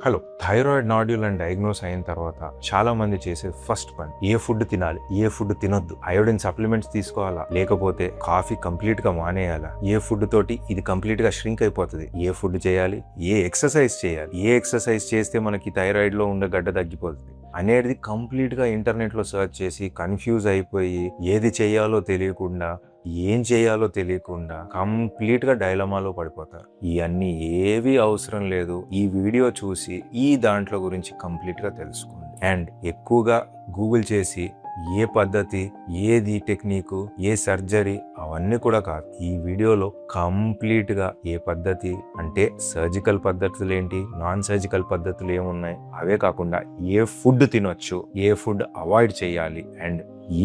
Hello, thyroid nodule అని diagnose అయిన తర్వాత చాలా మంది చేసే ఫస్ట్ పని ఏ ఫుడ్ తినాలి, ఏ ఫుడ్ తినొద్దు, అయోడిన్ సప్లిమెంట్స్ తీసుకోవాలా, లేకపోతే కాఫీ కంప్లీట్ గా మానేయాలా, ఏ ఫుడ్ తోటి ఇది కంప్లీట్ గా ష్రింక్ అయిపోతుంది, ఏ ఫుడ్ చేయాలి, ఏ ఎక్సర్సైజ్ చేయాలి, ఏ ఎక్సర్సైజ్ చేస్తే మనకి థైరాయిడ్ లో ఉండే గడ్డ తగ్గిపోతుంది అనేది కంప్లీట్ గా ఇంటర్నెట్ లో సెర్చ్ చేసి కన్ఫ్యూజ్ అయిపోయి ఏది చేయాలో తెలియకుండా ఏం చేయాలో తెలియకుండా కంప్లీట్ గా డైలమాలో పడిపోతారు. ఇవన్నీ ఏవి అవసరం లేదు. ఈ వీడియో చూసి ఈ దాంట్లో గురించి కంప్లీట్ గా తెలుసుకోండి. అండ్ ఎక్కువగా గూగుల్ చేసి ఏ పద్ధతి, ఏది టెక్నిక్, ఏ సర్జరీ అవన్నీ కూడా కాదు. ఈ వీడియోలో కంప్లీట్ గా ఏ పద్ధతి అంటే సర్జికల్ పద్ధతులు ఏంటి, నాన్ సర్జికల్ పద్ధతులు ఏమున్నాయి, అవే కాకుండా ఏ ఫుడ్ తినొచ్చు, ఏ ఫుడ్ అవాయిడ్ చేయాలి, అండ్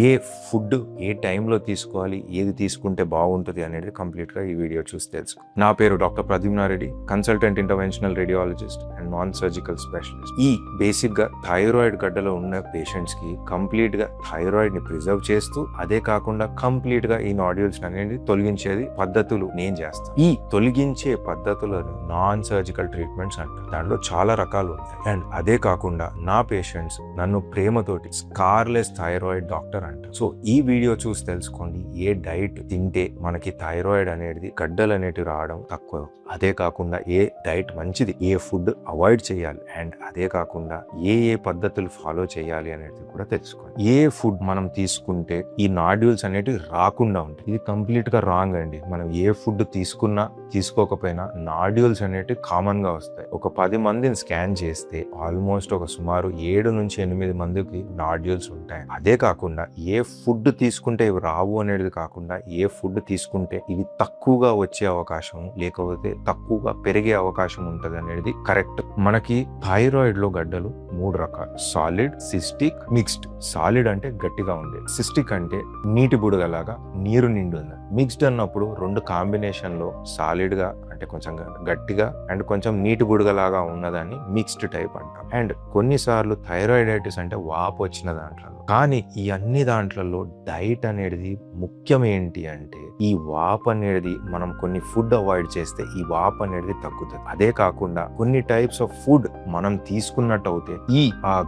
ఏ ఫుడ్ ఏ టైంలో తీసుకోవాలి, ఏది తీసుకుంటే బాగుంటుంది అనేది కంప్లీట్ గా ఈ వీడియో చూసి తెలుసుకో. నా పేరు doctor Pradyumna Reddy, consultant interventional radiologist and non surgical specialist. ఈ బేసిక్ గా థైరాయిడ్ గడ్డలో ఉన్న పేషెంట్స్ కి కంప్లీట్ గా థైరాయిడ్ ని ప్రిజర్వ్ చేస్తూ, అదే కాకుండా కంప్లీట్ గా ఈ నాడ్యూల్స్ అనేది తొలగించేది పద్ధతులు నేను చేస్తాను. ఈ తొలగించే పద్ధతులను నాన్ సర్జికల్ ట్రీట్మెంట్స్ అంటారు. దాంట్లో చాలా రకాలు ఉంటాయి. అండ్ అదే కాకుండా నా పేషెంట్స్ నన్ను ప్రేమతోటి స్కార్లెస్ థైరాయిడ్ డాక్టర్ అంటారు. సో ఈ వీడియో చూసి తెలుసుకోండి ఏ డైట్ తింటే మనకి థైరాయిడ్ అనేది గడ్డలు అనేటివి రావడం తక్కువ, అదే కాకుండా ఏ డైట్ మంచిది, ఏ ఫుడ్ అవాయిడ్ చేయాలి, అండ్ అదే కాకుండా ఏ పద్ధతులు ఫాలో చేయాలి అనేది కూడా తెలుసుకోండి. ఏ ఫుడ్ మనం తీసుకుంటే ఈ నాడ్యూల్స్ అనేటివి రాకుండా ఉంటాయి. ఇది కంప్లీట్ గా రాంగ్ అండి. మనం ఏ ఫుడ్ తీసుకున్నా తీసుకోకపోయినా నాడ్యూల్స్ అనేటివి కామన్ గా వస్తాయి. ఒక 10 మందిని స్కాన్ చేస్తే ఆల్మోస్ట్ ఒక సుమారు 7 నుంచి 8 మందికి నాడ్యూల్స్ ఉంటాయి. అదే కాకుండా ఏ ఫుడ్ తీసుకుంటే ఇవి రావు అనేది కాకుండా ఏ ఫుడ్ తీసుకుంటే ఇవి తక్కువగా వచ్చే అవకాశం, లేకపోతే తక్కువగా పెరిగే అవకాశం ఉంటుంది అనేది కరెక్ట్. మనకి థైరాయిడ్ లో గడ్డలు 3 రకాలు: సాలిడ్, సిస్టిక్, మిక్స్డ్. సాలిడ్ అంటే గట్టిగా ఉండేది, సిస్టిక్ అంటే నీటి బుడగలాగా నీరు నిండి ఉంది. మిక్స్డ్ అన్నప్పుడు 2 కాంబినేషన్ లో సాలిడ్ గా అంటే కొంచెం గట్టిగా అండ్ కొంచెం నీటి బుడగలాగా ఉన్నదాన్ని మిక్స్డ్ టైప్ అంటాం. అండ్ కొన్నిసార్లు థైరాయిడైటిస్ అంటే వాపు వచ్చిన దాంట్లో. కానీ ఈ అన్ని దాంట్లలో డైట్ అనేది ముఖ్యం. ఏంటి అంటే ఈ వాపు అనేది మనం కొన్ని ఫుడ్ అవాయిడ్ చేస్తే ఈ వాపు అనేది తగ్గుతుంది. అదే కాకుండా కొన్ని టైప్స్ ఆఫ్ ఫుడ్ మనం తీసుకున్నట్టు అయితే ఈ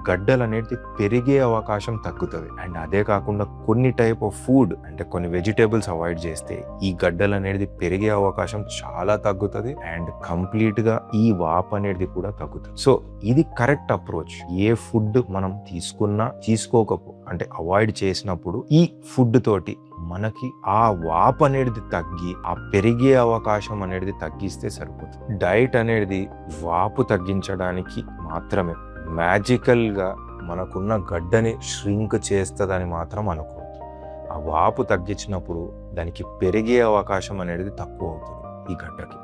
గడ్డలు అనేది పెరిగే అవకాశం తగ్గుతుంది. అండ్ అదే కాకుండా కొన్ని టైప్ ఆఫ్ ఫుడ్ అంటే కొన్ని వెజిటేబుల్స్ అవాయిడ్ చేస్తే ఈ గడ్డలు అనేది పెరిగే అవకాశం చాలా తగ్గుతుంది. అండ్ కంప్లీట్ గా ఈ వాపు అనేది కూడా తగ్గుతుంది. సో ఇది కరెక్ట్ అప్రోచ్. ఏ ఫుడ్ మనం తీసుకున్నా తీసుకోకపో అంటే అవాయిడ్ చేసినప్పుడు ఈ ఫుడ్ తోటి మనకి ఆ వాపు అనేది తగ్గి ఆ పెరిగే అవకాశం అనేది తగ్గిస్తే సరిపోతుంది. డైట్ అనేది వాపు తగ్గించడానికి మాత్రమే, మ్యాజికల్ గా మనకున్న గడ్డని ష్రింక్ చేస్తుందని మాత్రం అనుకోవద్దు. ఆ వాపు తగ్గించినప్పుడు దానికి పెరిగే అవకాశం అనేది తక్కువ అవుతుంది. ఈ గడ్డకి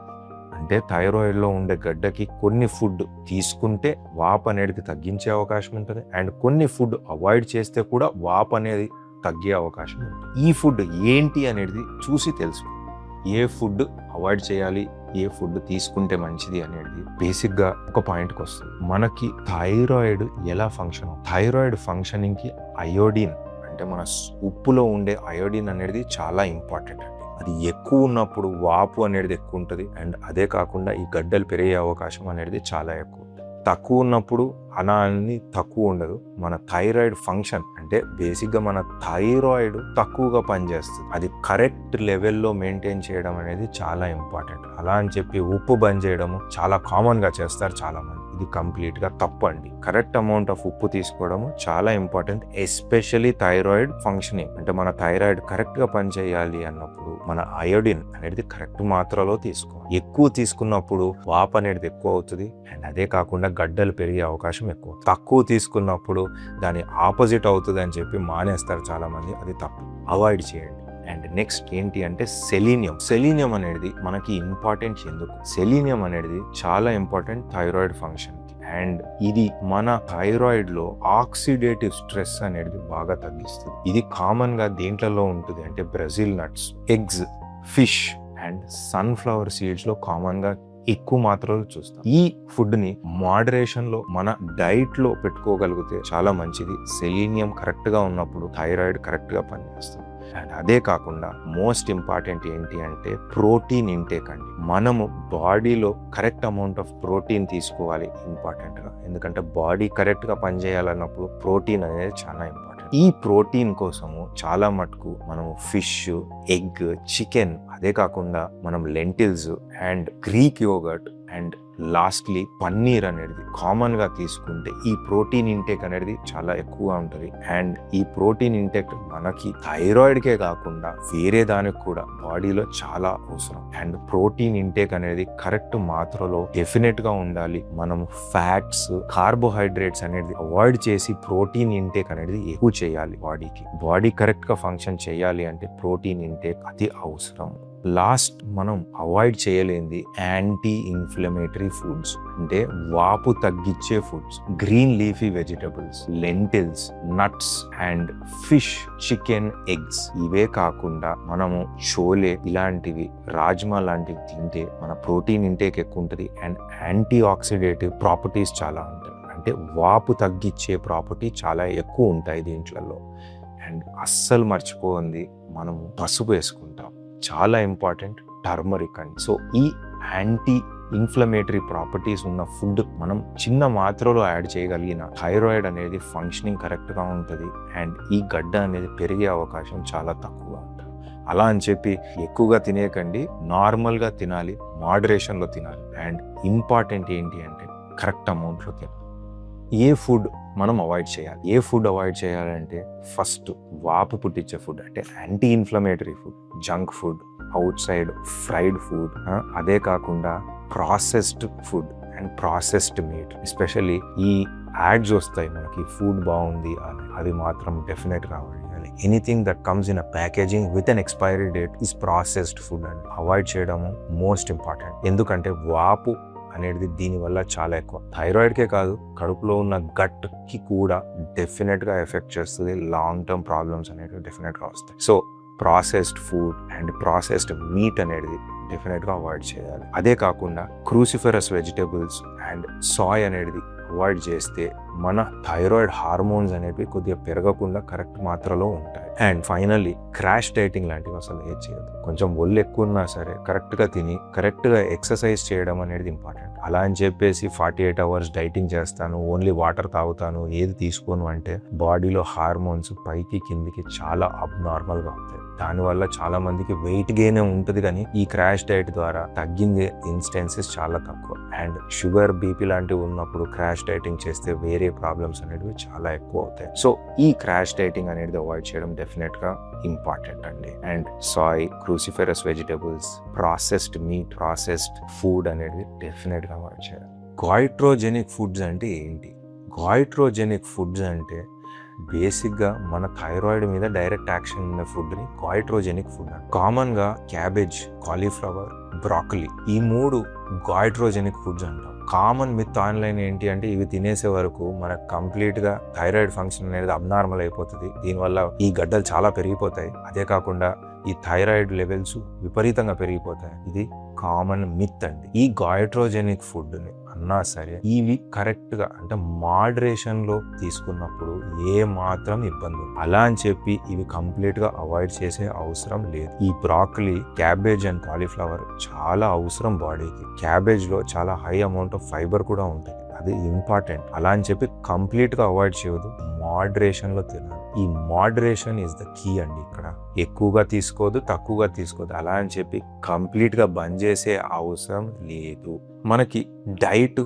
అంటే థైరాయిడ్ లో ఉండే గడ్డకి కొన్ని ఫుడ్ తీసుకుంటే వాపు అనేది తగ్గించే అవకాశం ఉంటుంది. అండ్ కొన్ని ఫుడ్ అవాయిడ్ చేస్తే కూడా వాపు అనేది తగ్గే అవకాశం ఉంటుంది. ఈ ఫుడ్ ఏంటి అనేది చూసి తెలుసుకో. ఏ ఫుడ్ అవాయిడ్ చేయాలి, ఏ ఫుడ్ తీసుకుంటే మంచిది అనేది బేసిక్ గా ఒక పాయింట్కి వస్తుంది. మనకి థైరాయిడ్ ఎలా ఫంక్షన్, థైరాయిడ్ ఫంక్షనింగ్ కి అయోడిన్ అంటే మన ఉప్పులో ఉండే అయోడిన్ అనేది చాలా ఇంపార్టెంట్ అండి. అది ఎక్కువ ఉన్నప్పుడు వాపు అనేది ఎక్కువ ఉంటుంది. అండ్ అదే కాకుండా ఈ గడ్డలు పెరిగే అవకాశం అనేది చాలా ఎక్కువ. తక్కువ ఉన్నప్పుడు అలా అని తక్కువ ఉండదు. మన థైరాయిడ్ ఫంక్షన్ అంటే బేసిక్గా మన థైరాయిడ్ తక్కువగా పనిచేస్తుంది. అది కరెక్ట్ లెవెల్లో మెయింటైన్ చేయడం అనేది చాలా ఇంపార్టెంట్. అలా అని చెప్పి ఉప్పు బంద్ చేయడము చాలా కామన్గా చేస్తారు చాలా మంది. ఇది కంప్లీట్ గా తప్పు అండి. కరెక్ట్ అమౌంట్ ఆఫ్ ఉప్పు తీసుకోవడము చాలా ఇంపార్టెంట్, ఎస్పెషల్లీ థైరాయిడ్ ఫంక్షనింగ్ అంటే మన థైరాయిడ్ కరెక్ట్ గా పనిచేయాలి అన్నప్పుడు మన అయోడిన్ అనేది కరెక్ట్ మాత్రలో తీసుకోవాలి. ఎక్కువ తీసుకున్నప్పుడు వాపు అనేది ఎక్కువ అవుతుంది. అండ్ అదే కాకుండా గడ్డలు పెరిగే అవకాశం ఎక్కువ. తక్కువ తీసుకున్నప్పుడు దాని ఆపోజిట్ అవుతుంది అని చెప్పి మానేస్తారు చాలా మంది. అది తప్పు, అవాయిడ్ చేయండి. అండ్ నెక్స్ట్ ఏంటి అంటే సెలీనియం అనేది మనకి ఇంపార్టెంట్. ఎందుకు? సెలీనియం అనేది చాలా ఇంపార్టెంట్ థైరాయిడ్ ఫంక్షన్. అండ్ ఇది మన థైరాయిడ్ లో ఆక్సిడేటివ్ స్ట్రెస్ అనేది బాగా తగ్గిస్తుంది. ఇది కామన్ గా దేంట్లలో ఉంటుంది అంటే Brazil nuts, eggs, fish and sunflower seeds లో కామన్ గా ఎక్కువ మాత్రలో చూస్తాం. ఈ ఫుడ్ ని మోడరేషన్ లో మన డైట్ లో పెట్టుకోగలిగితే చాలా మంచిది. సెలీనియం కరెక్ట్ గా ఉన్నప్పుడు థైరాయిడ్ కరెక్ట్ గా పనిచేస్తుంది. అండ్ అదే కాకుండా మోస్ట్ ఇంపార్టెంట్ ఏంటి అంటే ప్రోటీన్ ఇంటేక్ అండి. మనము బాడీలో కరెక్ట్ అమౌంట్ ఆఫ్ ప్రోటీన్ తీసుకోవాలి ఇంపార్టెంట్గా. ఎందుకంటే బాడీ కరెక్ట్గా పనిచేయాలన్నప్పుడు ప్రోటీన్ అనేది చాలా ఇంపార్టెంట్. ఈ ప్రోటీన్ కోసము చాలా మటుకు మనము ఫిష్, ఎగ్, చికెన్, అదే కాకుండా మనం lintels and Greek yoghurt and lastly paneer అనేది కామన్ గా తీసుకుంటే ఈ ప్రోటీన్ ఇంటేక్ అనేది చాలా ఎక్కువగా ఉంటుంది. అండ్ ఈ ప్రోటీన్ ఇంటేక్ మనకి థైరాయిడ్ కే కాకుండా వేరే దానికి కూడా బాడీలో చాలా అవసరం. అండ్ ప్రోటీన్ ఇంటేక్ అనేది కరెక్ట్ మాత్రలో డెఫినెట్ గా ఉండాలి. మనం ఫ్యాట్స్, కార్బోహైడ్రేట్స్ అనేది అవాయిడ్ చేసి ప్రోటీన్ ఇంటేక్ అనేది ఎక్కువ చేయాలి. బాడీ కరెక్ట్ గా ఫంక్షన్ చేయాలి అంటే ప్రోటీన్ ఇంటేక్ అతి అవసరం. లాస్ట్ మనం అవాయిడ్ చేయలేంది యాంటీ ఇన్ఫ్లమేటరీ ఫుడ్స్, అంటే వాపు తగ్గించే foods, green leafy vegetables, lintels, nuts and fish, chicken, eggs. ఇవే కాకుండా మనము చోలే ఇలాంటివి, రాజ్మా లాంటివి తింటే మన ప్రోటీన్ ఇంటేక్ ఎక్కువ ఉంటుంది అండ్ యాంటీ ఆక్సిడేటివ్ ప్రాపర్టీస్ చాలా ఉంటాయి. అంటే వాపు తగ్గించే ప్రాపర్టీ చాలా ఎక్కువ ఉంటాయి దీంట్లలో. అండ్ అస్సలు మర్చిపోయింది, మనము పసుపు వేసుకుంటాం, చాలా ఇంపార్టెంట్, టర్మరిక్ అండి. సో ఈ యాంటీ ఇన్ఫ్లమేటరీ ప్రాపర్టీస్ ఉన్న ఫుడ్ మనం చిన్న మాత్రలో యాడ్ చేయగలిగిన థైరాయిడ్ అనేది ఫంక్షనింగ్ కరెక్ట్గా ఉంటుంది అండ్ ఈ గడ్డ అనేది పెరిగే అవకాశం చాలా తక్కువగా ఉంటుంది. అలా అని చెప్పి ఎక్కువగా తినేయకండి, నార్మల్గా తినాలి, మోడరేషన్లో తినాలి. అండ్ ఇంపార్టెంట్ ఏంటి అంటే కరెక్ట్ అమౌంట్లో తినాలి. ఏ ఫుడ్ మనం అవాయిడ్ చేయాలి? ఏ ఫుడ్ అవాయిడ్ చేయాలంటే ఫస్ట్ వాపు పుట్టించే ఫుడ్, అంటే anti inflammatory food, junk food, out side fried food, అదే కాకుండా processed food and processed meet. Especially ఈ యాడ్స్ వస్తాయి మనకి ఫుడ్ బాగుంది అని, అవి మాత్రం డెఫినెట్గా అవాయిడ్ చేయాలి. Anything that comes in a packaging with an expiry date is processed food and avoid చేయడము మోస్ట్ ఇంపార్టెంట్. ఎందుకంటే వాపు అనేది దీనివల్ల చాలా ఎక్కువ, థైరాయిడ్కే కాదు కడుపులో ఉన్న గట్కి కూడా డెఫినెట్గా ఎఫెక్ట్ చేస్తుంది. లాంగ్ టర్మ్ ప్రాబ్లమ్స్ అనేవి డెఫినెట్గా వస్తాయి. So processed food and processed meet అనేది డెఫినెట్గా అవాయిడ్ చేయాలి. అదే కాకుండా క్రూసిఫెరస్ వెజిటేబుల్స్ అండ్ సాయ్ అనేది అవాయిడ్ చేస్తే మన థైరాయిడ్ హార్మోన్స్ అనేవి కొద్దిగా పెరగకుండా కరెక్ట్ మాత్రలో ఉంటాయి. అండ్ ఫైనల్లీ క్రాష్ డైటింగ్ లాంటివి అసలు ఏది చేయదు. కొంచెం ఒళ్ళు ఎక్కువ ఉన్నా సరే కరెక్ట్గా తిని కరెక్ట్గా ఎక్సర్సైజ్ చేయడం అనేది ఇంపార్టెంట్. అలా అని చెప్పేసి 48 hours డైటింగ్ చేస్తాను, ఓన్లీ వాటర్ తాగుతాను, ఏది తీసుకోను అంటే బాడీలో హార్మోన్స్ పైకి కిందికి చాలా అబ్నార్మల్గా ఉంటాయి. దానివల్ల చాలా మందికి వెయిట్ గెయిన్ ఉంటుంది, కానీ ఈ క్రాష్ డైట్ ద్వారా తగ్గింది ఇన్స్టెన్సెస్ చాలా తక్కువ. అండ్ షుగర్, బీపీ లాంటివి ఉన్నప్పుడు క్రాష్ డైటింగ్ చేస్తే వేరే ప్రాబ్లమ్స్ అనేవి చాలా ఎక్కువ అవుతాయి. సో ఈ క్రాష్ డైటింగ్ అనేది అవాయిడ్ చేయడం డెఫినెట్ గా ఇంపార్టెంట్ అండి. And Sai, cruciferous vegetables, processed meet, processed food అనేది డెఫినెట్ గా అవాయిడ్ చేయాలి. గాయిట్రోజెనిక్ ఫుడ్స్ అంటే ఏంటి? గాయిట్రోజెనిక్ ఫుడ్స్ అంటే బేసిక్గా మన థైరాయిడ్ మీద డైరెక్ట్ యాక్షన్ ఉన్న ఫుడ్ని గాయిట్రోజెనిక్ ఫుడ్ అంటారు. కామన్గా క్యాబేజ్, కాలీఫ్లవర్, బ్రాకలీ, ఈ 3 గాయిట్రోజెనిక్ ఫుడ్స్ అంటాం. కామన్ మిత్ ఆన్లైన్ ఏంటి అంటే ఇవి తినేసే వరకు మనకు కంప్లీట్గా థైరాయిడ్ ఫంక్షన్ అనేది అబ్నార్మల్ అయిపోతుంది, దీనివల్ల ఈ గడ్డలు చాలా పెరిగిపోతాయి, అదే కాకుండా ఈ థైరాయిడ్ లెవెల్స్ విపరీతంగా పెరిగిపోతాయి. ఇది కామన్ మిత్ అండి. ఈ గాయిట్రోజెనిక్ ఫుడ్ని అన్నా సరే ఇవి కరెక్ట్గా అంటే మోడరేషన్లో తీసుకున్నప్పుడు ఏ మాత్రం ఇబ్బంది ఉంది. అలా అని చెప్పి ఇవి కంప్లీట్గా అవాయిడ్ చేసే అవసరం లేదు. ఈ బ్రాకలీ, క్యాబేజ్ అండ్ కాలీఫ్లవర్ చాలా అవసరం బాడీకి. క్యాబేజ్లో చాలా హై అమౌంట్ ఆఫ్ ఫైబర్ కూడా ఉంటుంది, అది ఇంపార్టెంట్. అలా అని చెప్పి కంప్లీట్గా అవాయిడ్ చేయదు, మోడరేషన్లో తినాలి. ఈ మోడరేషన్ ఈజ్ ద కీ అండి. ఇక్కడ ఎక్కువగా తీసుకోదు, తక్కువగా తీసుకోదు, అలా అని చెప్పి కంప్లీట్గా బంద్ చేసే అవసరం లేదు. మనకి డైట్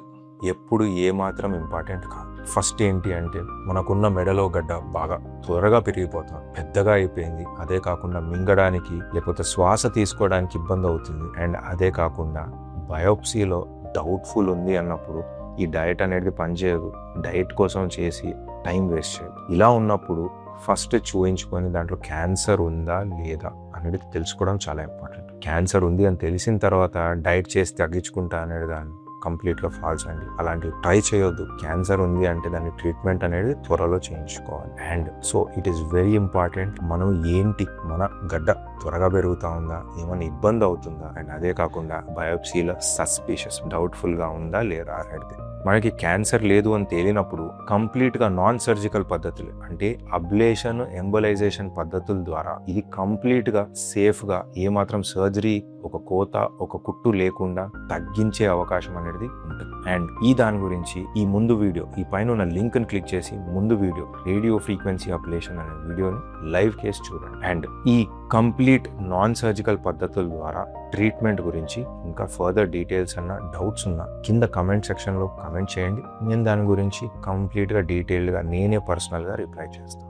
ఎప్పుడు ఏమాత్రం ఇంపార్టెంట్ కాదు. ఫస్ట్ ఏంటి అంటే మనకున్న మెడలో గడ్డ బాగా త్వరగా పెరిగిపోతాం, పెద్దగా అయిపోయింది, అదే కాకుండా మింగడానికి లేకపోతే శ్వాస తీసుకోవడానికి ఇబ్బంది అవుతుంది. అండ్ అదే కాకుండా బయోప్సీలో డౌట్ఫుల్ ఉంది అన్నప్పుడు ఈ డైట్ అనేది పనిచేయదు, డైట్ కోసం చేసి టైం వేస్ట్ చేయదు. ఇలా ఉన్నప్పుడు ఫస్ట్ చూయించుకొని దాంట్లో క్యాన్సర్ ఉందా లేదా అనేది తెలుసుకోవడం చాలా ఇంపార్టెంట్. క్యాన్సర్ ఉంది అని తెలిసిన తర్వాత డైట్ చేసి తగ్గించుకుంటా అనేది దాన్ని కంప్లీట్గా ఫాల్స్ అండి. అలాంటివి ట్రై చేయొద్దు. క్యాన్సర్ ఉంది అంటే దాని ట్రీట్మెంట్ అనేది త్వరలో చేయించుకోవాలి. And so it is very important. మనం ఏంటి, మన గడ్డ త్వరగా పెరుగుతూ ఉందా, ఏమైనా ఇబ్బంది అవుతుందా, అండ్ అదే కాకుండా బయోప్సీలో సస్పిషియస్ డౌట్ఫుల్గా ఉందా లేదా అనేది మనకి క్యాన్సర్ లేదు అని తేలినప్పుడు కంప్లీట్గా నాన్ సర్జికల్ పద్ధతులు అంటే అబ్లేషన్ ఎంబోలైజేషన్ పద్ధతుల ద్వారా ఇది కంప్లీట్గా సేఫ్గా ఏమాత్రం సర్జరీ ఒక కోత ఒక కుట్టు లేకుండా తగ్గించే అవకాశం అనేది ఉంటుంది. అండ్ దాని గురించి ఈ ముందు వీడియో ఈ పైన ఉన్న లింక్ ని క్లిక్ చేసి ముందు వీడియో రేడియో ఫ్రీక్వెన్సీ అబ్లేషన్ అనే వీడియోని లైవ్ కేస్ చూడండి. అండ్ ఈ కంప్లీట్ నాన్ సర్జికల్ పద్ధతుల ద్వారా ట్రీట్మెంట్ గురించి ఇంకా ఫర్దర్ డీటెయిల్స్ అన్న డౌట్స్ ఉన్నా కింద కమెంట్ సెక్షన్ లో కమెంట్ చేయండి. నేను దాని గురించి కంప్లీట్ గా డీటెయిల్డ్ గా నేనే పర్సనల్ గా రిప్లై చేస్తాను.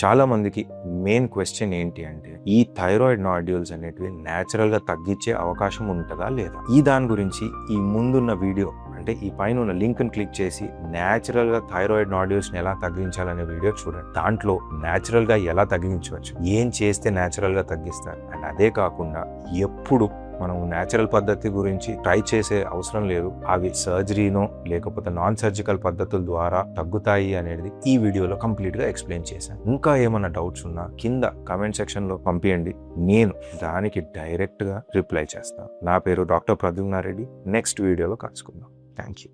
చాలా మందికి మెయిన్ క్వశ్చన్ ఏంటి అంటే ఈ థైరాయిడ్ నాడ్యూల్స్ అనేటివి న్యాచురల్ గా తగ్గించే అవకాశం ఉంటుందా లేదా. దాని గురించి ఈ ముందున్న వీడియో అంటే ఈ పైన ఉన్న లింక్ ని క్లిక్ చేసి న్యాచురల్ గా థైరాయిడ్ నాడ్యూల్స్ ని ఎలా తగ్గించాలనే వీడియో చూడండి. దాంట్లో న్యాచురల్ గా ఎలా తగ్గించవచ్చు, ఏం చేస్తే న్యాచురల్ గా తగ్గిస్తారు, అండ్ అదే కాకుండా ఎప్పుడు మనం న్యాచురల్ పద్ధతి గురించి ట్రై చేసే అవసరం లేదు, అవి సర్జరీనో లేకపోతే నాన్ సర్జికల్ పద్ధతుల ద్వారా తగ్గుతాయి అనేది ఈ వీడియోలో కంప్లీట్ గా ఎక్స్ప్లెయిన్ చేశాను. ఇంకా ఏమైనా డౌట్స్ ఉన్నా కింద కమెంట్ సెక్షన్ లో పంపించండి, నేను దానికి డైరెక్ట్ గా రిప్లై చేస్తాను. నా పేరు డాక్టర్ ప్రద్యుమ్నారెడ్డి. నెక్స్ట్ వీడియోలో కలుసుకుందాం. Thank you.